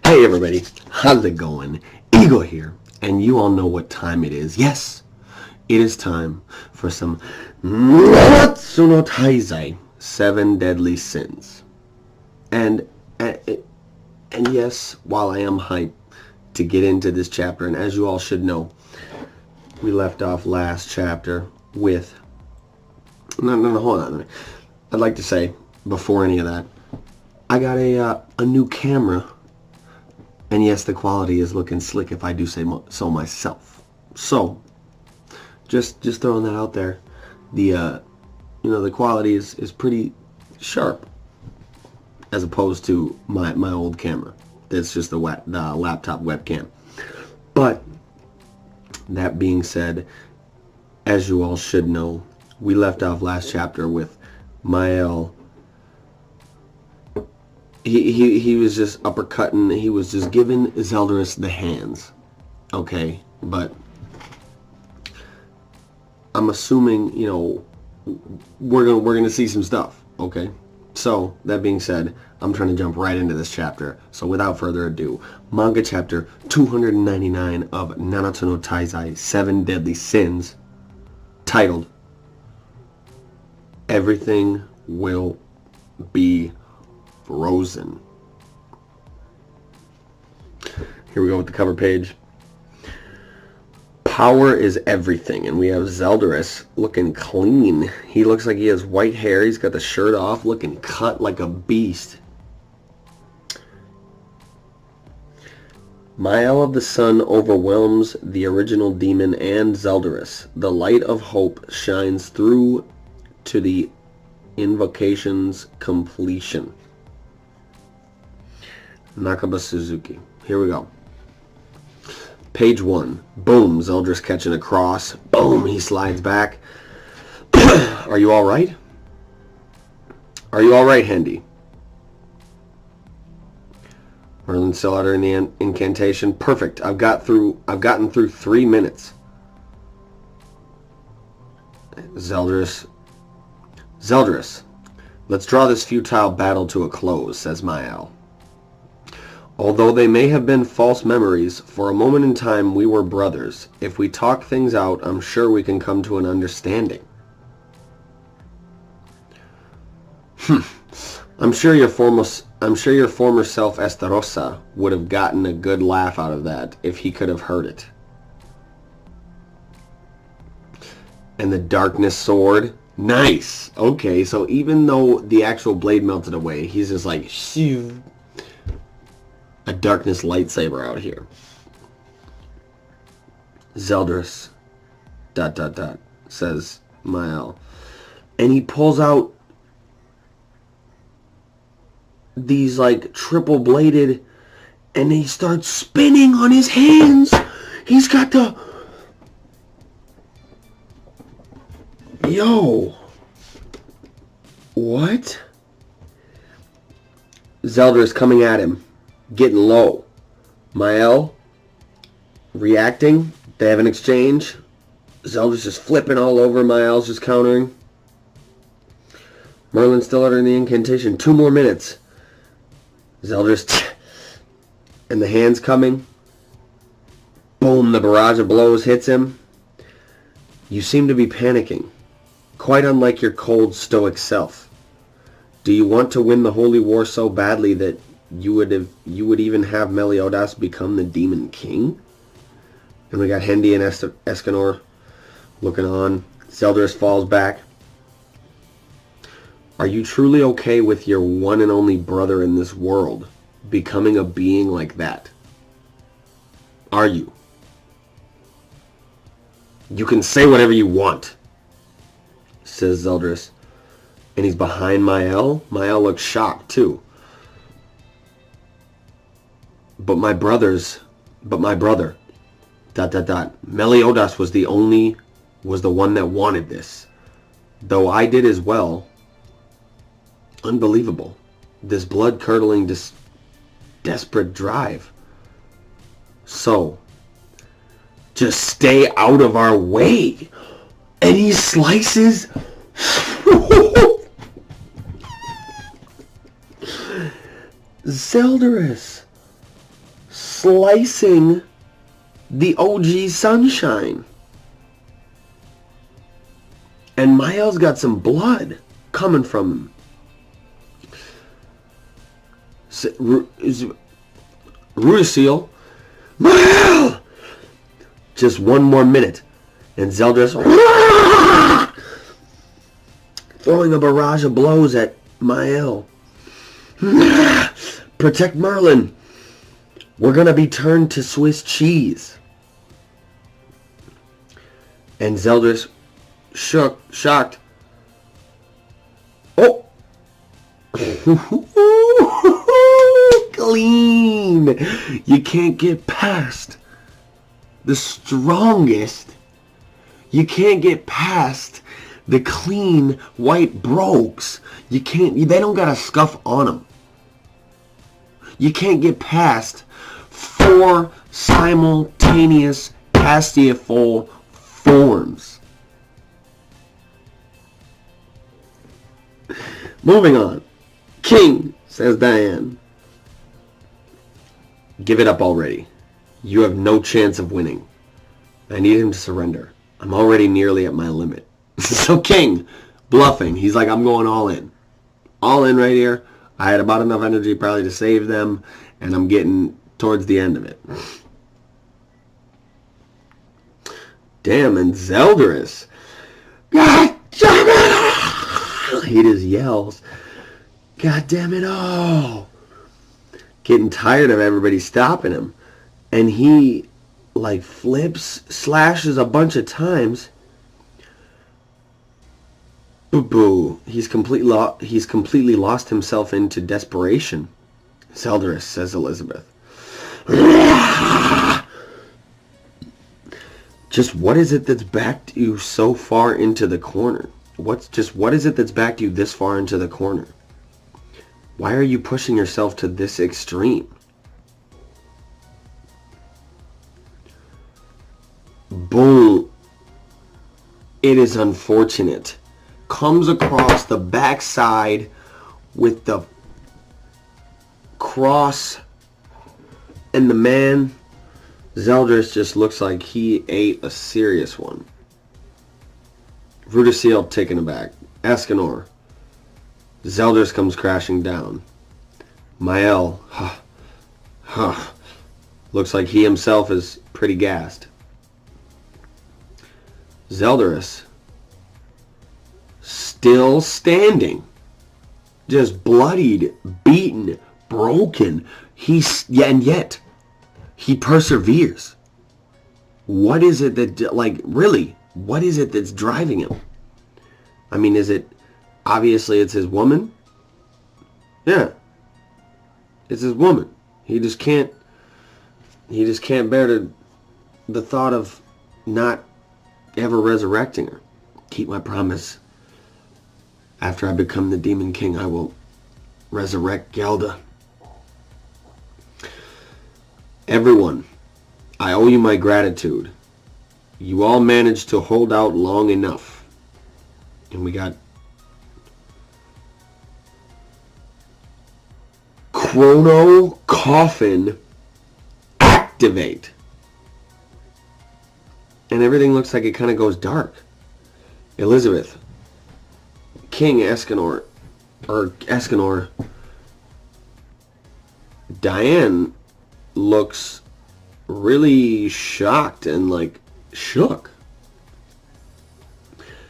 Hey everybody, how's it going? Eagle here, and you all know what time it is. Yes, it is time for some Nanatsu no Taizai, 7 Deadly Sins. And yes, while I am hyped to get into this chapter, and as you all should know, we left off last chapter with... No, hold on. I'd like to say, before any of that, I got a new camera. And yes, the quality is looking slick if I do say so myself. So, just throwing that out there. The the quality is pretty sharp as opposed to my old camera. That's just the laptop webcam. But that being said, as you all should know, we left off last chapter with Mael. He was just uppercutting. He was just giving Zeldris the hands. Okay, but I'm assuming, we're gonna see some stuff. Okay, so that being said, I'm trying to jump right into this chapter. So without further ado, manga chapter 299 of Nanatsu no Taizai 7 Deadly Sins, titled "Everything Will Be Frozen." Here we go with the cover page. Power is everything, and we have Zeldris looking clean. He looks like he has white hair. He's got the shirt off, looking cut like a beast. Mael of the Sun overwhelms the original demon and Zeldris. The light of hope shines through to the invocation's completion. Nakaba Suzuki. Here we go. Page 1. Boom, Zeldris catching a cross. Boom, he slides back. Are you alright? Are you alright, Hendy? Merlin still uttering the incantation. Perfect. I've gotten through 3 minutes. Zeldris, let's draw this futile battle to a close, says Mael. Although they may have been false memories, for a moment in time we were brothers. If we talk things out, I'm sure we can come to an understanding. I'm sure your former self Estarossa would have gotten a good laugh out of that if he could have heard it. And the darkness sword. Nice. Okay, so even though the actual blade melted away, he's just like, shoo. A darkness lightsaber out here. Zeldris, ... says Mael. And he pulls out these like triple bladed, and he starts spinning on his hands. He's got the... Yo. What? Zeldris coming at him. Getting low. Mael reacting. They have an exchange. Zeldris just flipping all over. Mael's just countering. Merlin still uttering the incantation. 2 more minutes. Zeldris and the hands coming. Boom, the barrage of blows hits him. You seem to be panicking. Quite unlike your cold, stoic self. Do you want to win the holy war so badly that you would even have Meliodas become the Demon King? And we got Hendy and Escanor looking on. Zeldris falls back. Are you truly okay with your one and only brother in this world becoming a being like that? Are you? You can say whatever you want, says Zeldris. And he's behind Mael. Mael looks shocked too. But my brother, ... Meliodas was the one that wanted this. Though I did as well. Unbelievable. This blood-curdling, desperate drive. So, just stay out of our way. And he slices... Zeldris. slicing the OG Sunshine. And Mael's got some blood coming from him. Rudisiel, Mael! Just one more minute. And Zeldris throwing a barrage of blows at Mael. Protect Merlin. We're going to be turned to Swiss cheese. And Zeldris shocked. Oh! Clean! You can't get past the strongest. You can't get past the clean white brogues. You can't. They don't got a scuff on them. You can't get past 4 simultaneous Castiafoal forms. Moving on. King, says Diane. Give it up already. You have no chance of winning. I need him to surrender. I'm already nearly at my limit. So King, bluffing. He's like, I'm going all in. All in right here. I had about enough energy probably to save them, and I'm getting towards the end of it. Damn, and Zeldris. God damn it! He just yells. God damn it all. Getting tired of everybody stopping him. And he, like, flips, slashes a bunch of times. Boo-boo. He's completely lost himself into desperation. Zeldris, says Elizabeth. Just what is it that's backed you so far into the corner? What is it that's backed you this far into the corner? Why are you pushing yourself to this extreme? Boom. It is unfortunate. Comes across the backside with the cross, and the man, Zeldris, just looks like he ate a serious one. Rudisiel taken aback. Escanor. Zeldris comes crashing down. Mael, looks like he himself is pretty gassed. Zeldris, still standing, just bloodied, beaten, broken. And yet he perseveres. What is it that, like, really, what is it that's driving him? I mean, is it, obviously it's his woman? Yeah. It's his woman. He just can't bear the thought of not ever resurrecting her. Keep my promise. After I become the Demon King, I will resurrect Gelda. Everyone, I owe you my gratitude. You all managed to hold out long enough. And we got Chrono Coffin activate. And everything looks like it kind of goes dark. Elizabeth, King Escanor, Diane looks really shocked and like shook.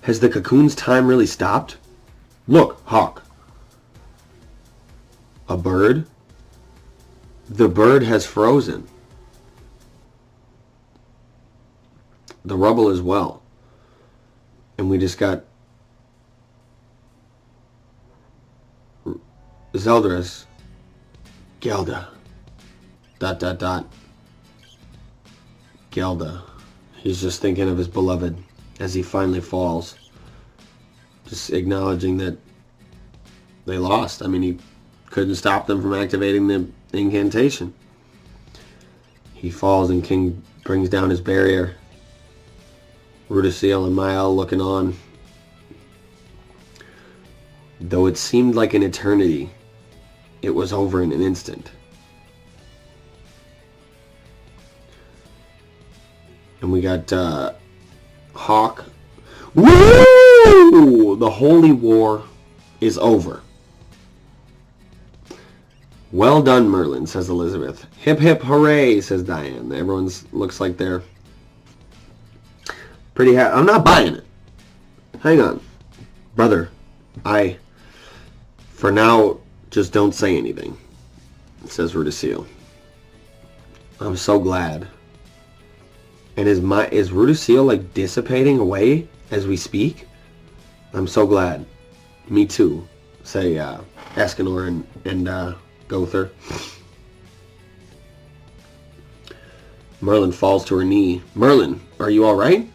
Has the cocoon's time really stopped? Look, Hawk. A bird? The bird has frozen. The rubble as well. And we just got Zeldris, Gelda, ... Gelda. He's just thinking of his beloved as he finally falls. Just acknowledging that they lost. I mean, he couldn't stop them from activating the incantation. He falls and King brings down his barrier. Rudisiel and Mael looking on. Though it seemed like an eternity, it was over in an instant. And we got Hawk. Woo! The Holy War is over. Well done, Merlin, says Elizabeth. Hip hip hooray, says Diane. Everyone looks like they're pretty happy. I'm not buying it. Hang on. Brother, for now, just don't say anything, says Rudisiel. I'm so glad. And is Rudisiel like dissipating away as we speak? I'm so glad. Me too, say Escanor and Gowther. Merlin falls to her knee. Merlin, are you alright?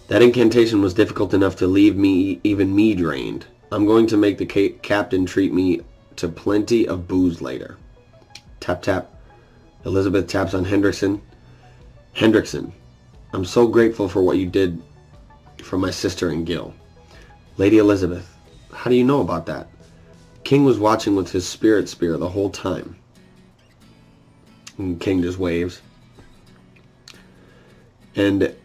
That incantation was difficult enough to leave even me drained. I'm going to make the captain treat me to plenty of booze later. Tap tap. Elizabeth taps on Hendrickson. Hendrickson, I'm so grateful for what you did for my sister and Gil. Lady Elizabeth, how do you know about that? King was watching with his spirit spear the whole time. And King just waves. And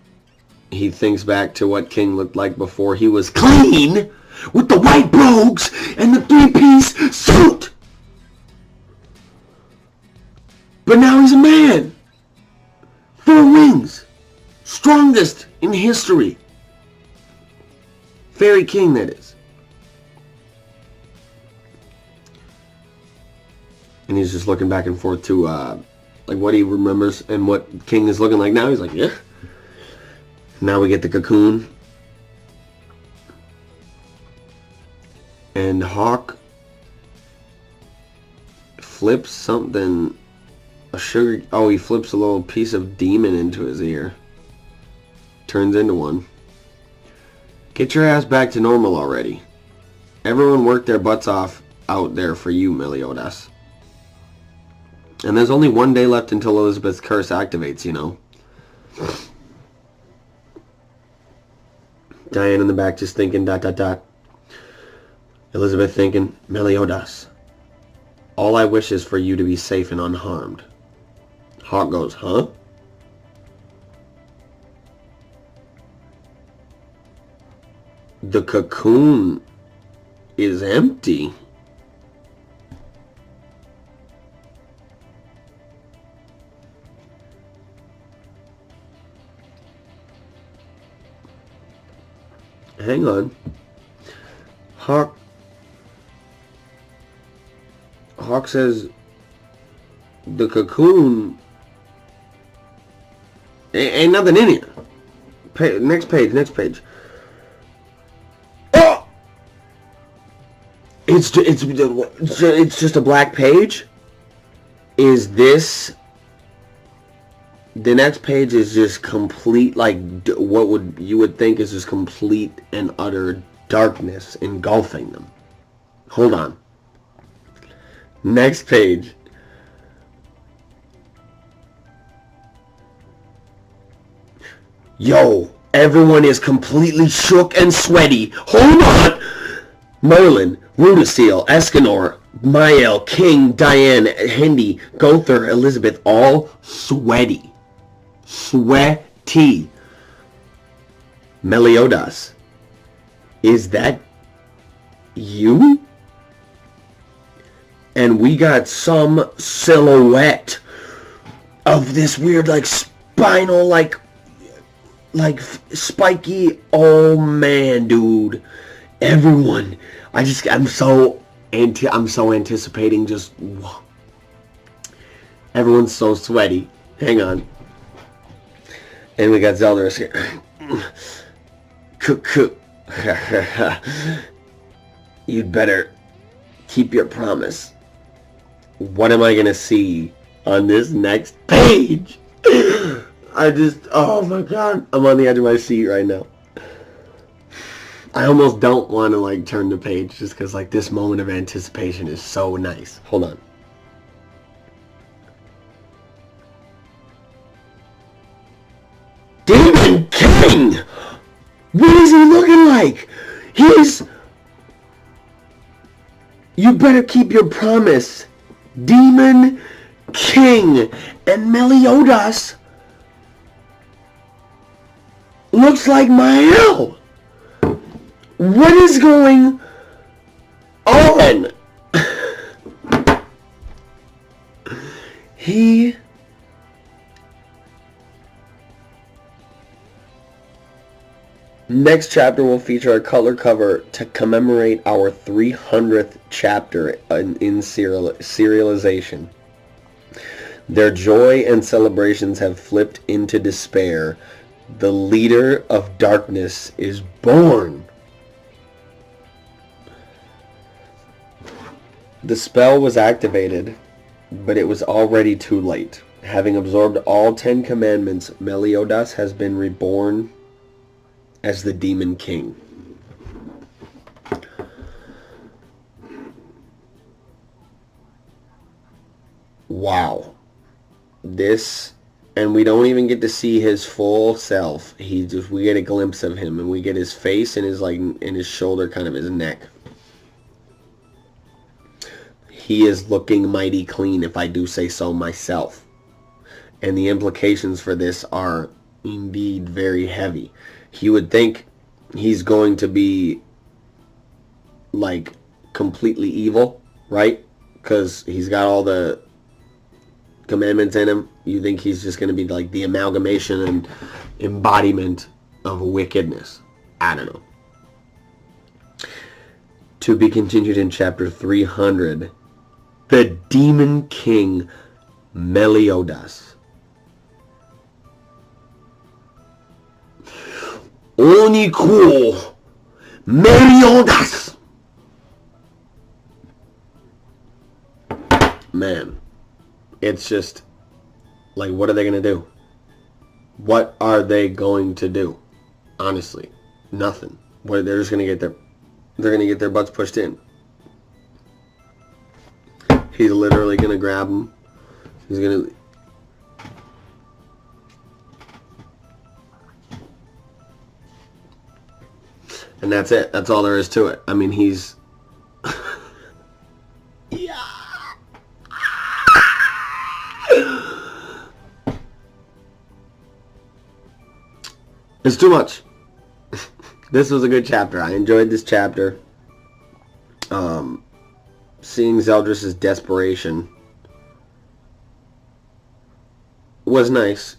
he thinks back to what King looked like before he was clean with the white brogues and the 3-piece suit. But now he's a man. 4 wings. Strongest in history. Fairy King, that is. And he's just looking back and forth to like what he remembers and what King is looking like now. He's like, yeah. Now we get the cocoon. And Hawk flips something, he flips a little piece of demon into his ear. Turns into one. Get your ass back to normal already. Everyone worked their butts off out there for you, Meliodas. And there's only 1 day left until Elizabeth's curse activates, you know. Diane in the back just thinking ... Elizabeth thinking, Meliodas, all I wish is for you to be safe and unharmed. Hawk goes, huh? The cocoon is empty. Hang on. Hawk says the cocoon ain't nothing in here. Next page. Oh! It's just a black page? Is this... The next page is just complete, like, what you would think is just complete and utter darkness engulfing them. Hold on. Next page. Yo, everyone is completely shook and sweaty. Hold on! Merlin, Rudisiel, Escanor, Mael, King, Diane, Hendy, Gowther, Elizabeth, all sweaty. Sweaty. Meliodas, is that you? And we got some silhouette of this weird, like, spinal, like spiky. Oh man, dude! Everyone, I'm so anticipating. Just everyone's so sweaty. Hang on. And we got Zeldris here. Cuckoo. You'd better keep your promise. What am I gonna see on this next page? Oh my god, I'm on the edge of my seat right now. I almost don't want to like turn the page just because like this moment of anticipation is so nice. Hold on. Demon King! What is he looking like? You better keep your promise. Demon King and Meliodas looks like Mael. What is going on? Next chapter will feature a color cover to commemorate our 300th chapter in serialization. Their joy and celebrations have flipped into despair. The leader of darkness is born. The spell was activated, but it was already too late. Having absorbed all 10 commandments, Meliodas has been reborn as the Demon King. Wow. This, and we don't even get to see his full self. We get a glimpse of him, and we get his face and his shoulder, kind of his neck. He is looking mighty clean, if I do say so myself. And the implications for this are indeed very heavy. You would think he's going to be like completely evil, right? Because he's got all the commandments in him. You think he's just going to be like the amalgamation and embodiment of wickedness. I don't know. To be continued in chapter 300. The Demon King Meliodas. Onico Meliodas. Man, it's just like, what are they going to do? What are they going to do? Honestly, nothing. They're just going to get their butts pushed in. He's literally going to grab him. He's going to... And that's it. That's all there is to it. I mean, he's... Yeah. It's too much. This was a good chapter. I enjoyed this chapter. Seeing Zeldris' desperation was nice,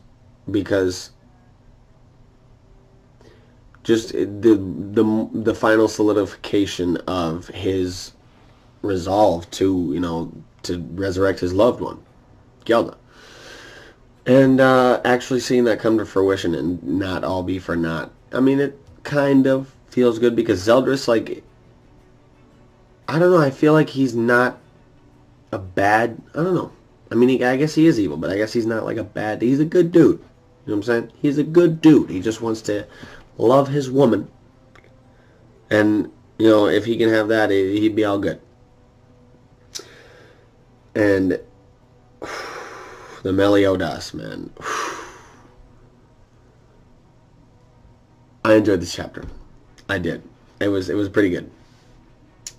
because just the final solidification of his resolve to resurrect his loved one, Gelda, and actually seeing that come to fruition and not all be for naught. I mean, it kind of feels good, because Zeldris, like, I don't know, I feel like he's not a bad, I don't know. I mean, I guess he is evil, but I guess he's not like a bad, he's a good dude. You know what I'm saying? He's a good dude. He just wants to love his woman. And, if he can have that, he'd be all good. And the Meliodas, man. I enjoyed this chapter. I did. It was pretty good.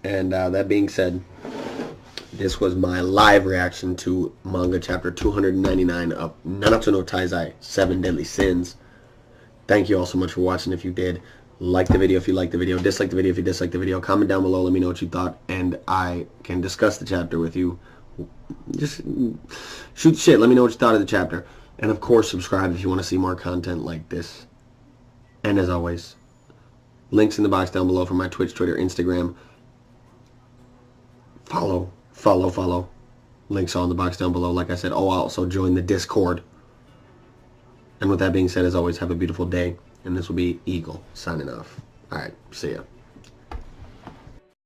And that being said, this was my live reaction to manga chapter 299 of Nanatsu no Taizai, 7 Deadly Sins. Thank you all so much for watching. If you did, like the video if you liked the video, dislike the video if you disliked the video, comment down below, let me know what you thought, and I can discuss the chapter with you. Just shoot shit, let me know what you thought of the chapter. And of course, subscribe if you want to see more content like this. And as always, links in the box down below for my Twitch, Twitter, Instagram. Follow. Links all in the box down below. Like I said, also join the Discord. And with that being said, as always, have a beautiful day. And this will be Eagle signing off. Alright, see ya.